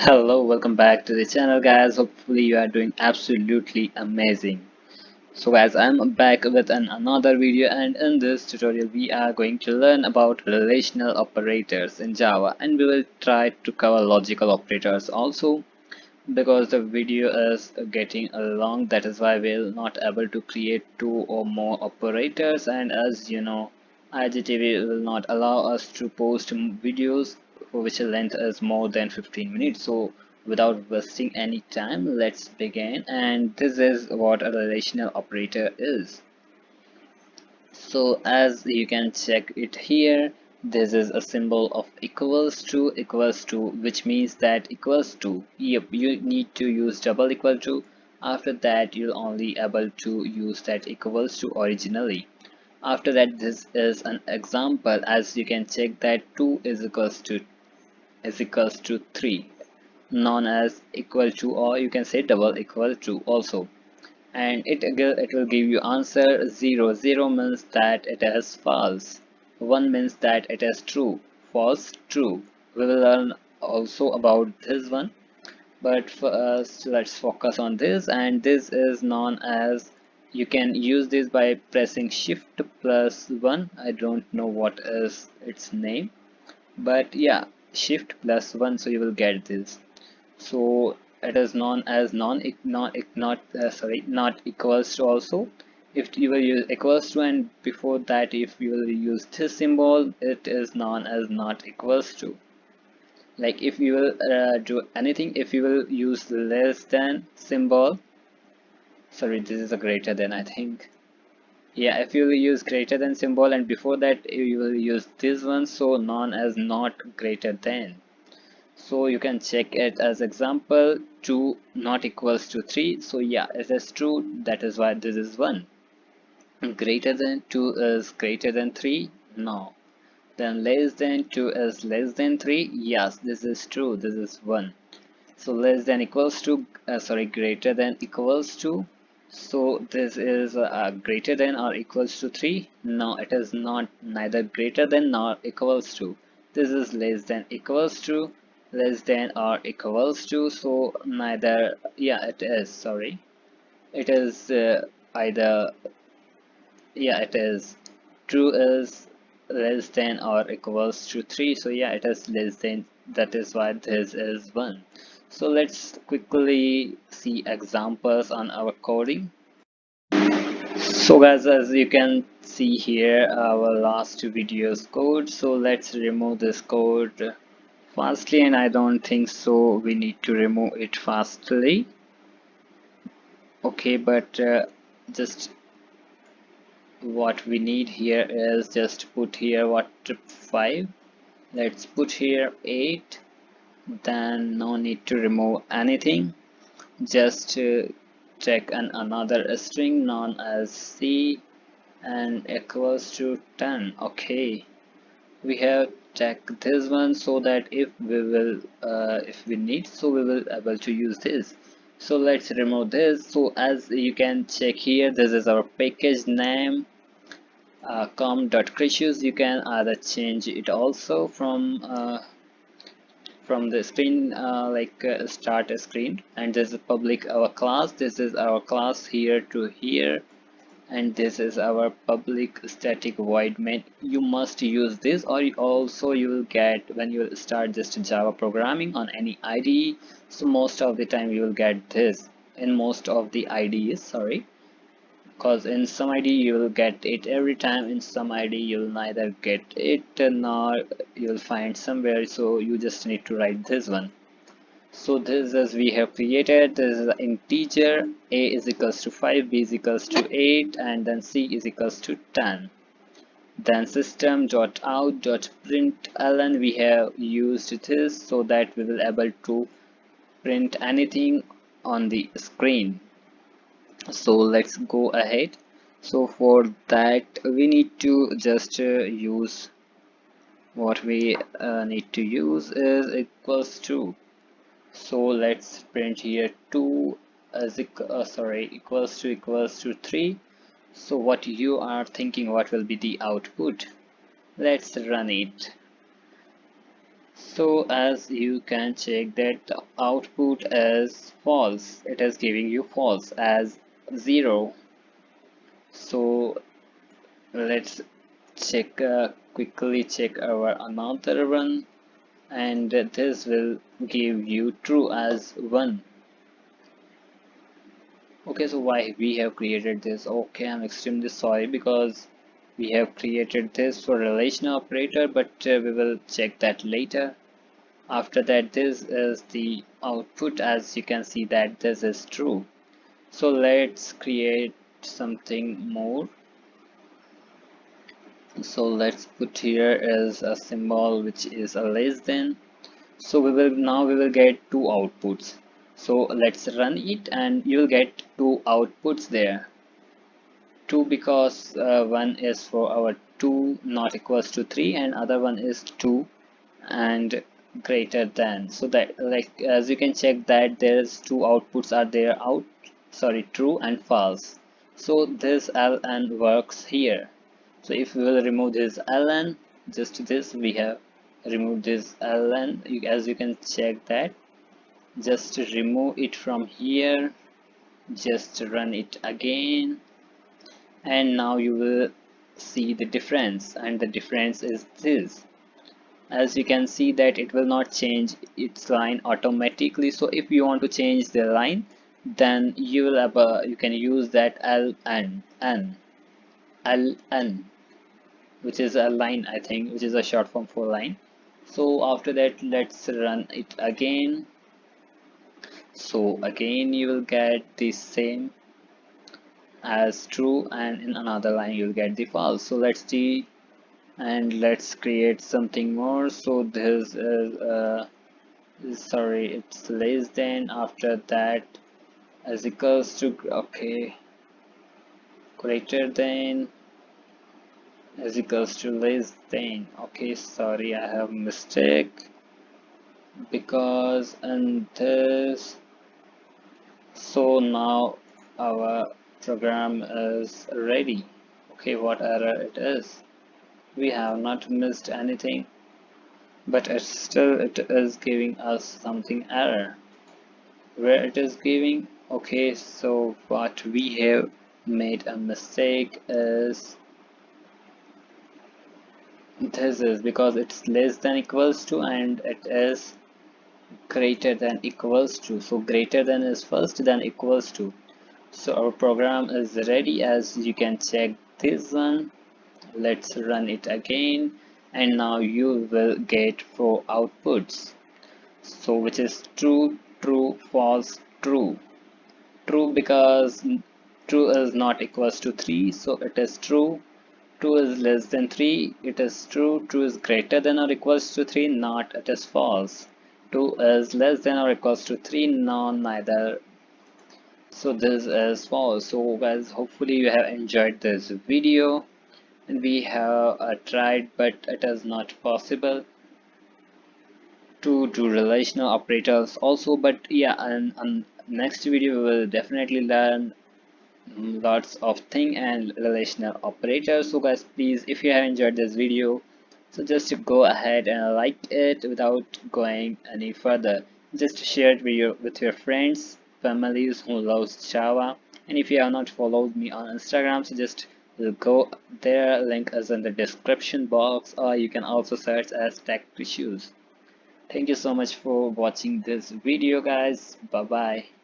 Hello, welcome back to the channel, guys. Hopefully, you are doing absolutely amazing. So, guys, I'm back with another video, and in this tutorial, we are going to learn about relational operators in Java, and we will try to cover logical operators also. Because the video is getting long, that is why we're not able to create two or more operators, and as you know, IGTV will not allow us to post videos for which the length is more than 15 minutes. So without wasting any time, let's begin. And this is what a relational operator is. So as you can check it here, this is a symbol of equals to, which means that equals to. Yep, you need to use double equal to. After that, you'll only able to use that equals to originally. After that, this is an example. As you can check that 2 is equals to 3, known as equal to, or you can say double equal to also. And it will give you answer 0. 0 means that it is false, 1 means that it is true, false, true. We will learn also about this one, but first let's focus on this. And this is known as, you can use this by pressing shift plus 1. I don't know what is its name, but yeah, shift plus 1, so you will get this. So it is known as not equals to also. If you will use equals to, and before that if you will use this symbol, it is known as not equals to. Like if you will do anything, if you will use less than symbol, sorry, this is a greater than, I think. Yeah, if you will use greater than symbol and before that you will use this one, so known as not greater than. So you can check it as example, 2 not equals to 3. So yeah, it is true, that is why this is 1. Greater than 2 is greater than 3, no. Then less than 2 is less than 3, yes, this is true, this is 1. So less than equals to, greater than equals to, so this is greater than or equals to 3, no, it is not, neither greater than nor equals to. This is less than equals to, less than or equals to, so neither, yeah, it is, sorry, it is either, yeah, it is, true is less than or equals to 3, so yeah, it is less than, that is why this is 1. So let's quickly see examples on our coding. So guys, as you can see here, our last video's code, so let's remove this code fastly, and I don't think so we need to remove it fastly. Okay, but just what we need here is just put here what 5, let's put here 8, then no need to remove anything, just check another string known as c and equals to 10. Okay, we have checked this one, so that if we will if we need, so we will able to use this. So let's remove this. So as you can check here, this is our package name, com.krishush. You can either change it also from the screen, start a screen, and this is public our class, this is our class here to here, and this is our public static void main. You must use this, or also you will get when you start just Java programming on any IDE. So most of the time you will get this in most of the IDEs, sorry, because in some ID you will get it every time, in some ID you'll neither get it nor you'll find somewhere, so you just need to write this one. So this is we have created, this is an integer, a is equals to 5, b is equals to 8, and then c is equals to 10. Then system.out.println, we have used this so that we will able to print anything on the screen. So let's go ahead. So for that we need to just use, what we need to use is equals to. So let's print here 2 as equals to 3. So what you are thinking, what will be the output? Let's run it. So as you can check that the output is false, it is giving you false as 0. So let's check quickly check our another one, and this will give you true as 1. Okay, so why we have created this? Okay, I'm extremely sorry because we have created this for relational operator, but we will check that later. After that, this is the output. As you can see that this is true. So let's create something more. So let's put here as a symbol which is a less than. So we will get two outputs. So let's run it and you will get two outputs there. 2 because one is for our 2 not equals to 3 and other one is 2 and greater than. So that, like, as you can check that there's two outputs are there, true and false. So this ln works here. So if we will remove this ln, just this, we have removed this ln. As you can check that, just remove it from here, just run it again, and now you will see the difference, and the difference is this. As you can see that it will not change its line automatically. So if you want to change the line, then you will have you can use that ln, which is a line, I think, which is a short form for line. So after that, let's run it again. So again you will get the same as true, and in another line you'll get the false. So let's see, and let's create something more. So this is sorry, it's less than. After that, as equals to, okay, greater than, as equals to less than. Okay, sorry, I have mistake because in this. So now our program is ready. Okay, what error it is? We have not missed anything, but it is giving us something error. Where it is giving, okay, so what we have made a mistake is this is because it's less than equals to and it is greater than equals to. So greater than is first, then equals to. So our program is ready. As you can check this one, let's run it again, and now you will get four outputs. So which is true, true, false, true. True because true is not equals to 3, so it is true. True is less than 3, it is true. True is greater than or equals to 3, not, it is false. 2 is less than or equals to 3, no, neither. So this is false. So guys, hopefully you have enjoyed this video, and we have tried, but it is not possible to do relational operators also. But yeah, and on next video we will definitely learn lots of thing and relational operators. So guys, please, if you have enjoyed this video, so just go ahead and like it without going any further. Just share it with your friends, families who loves Java. And if you have not followed me on Instagram, so just go there, link is in the description box, or you can also search as tech issues. Thank you so much for watching this video guys. Bye bye.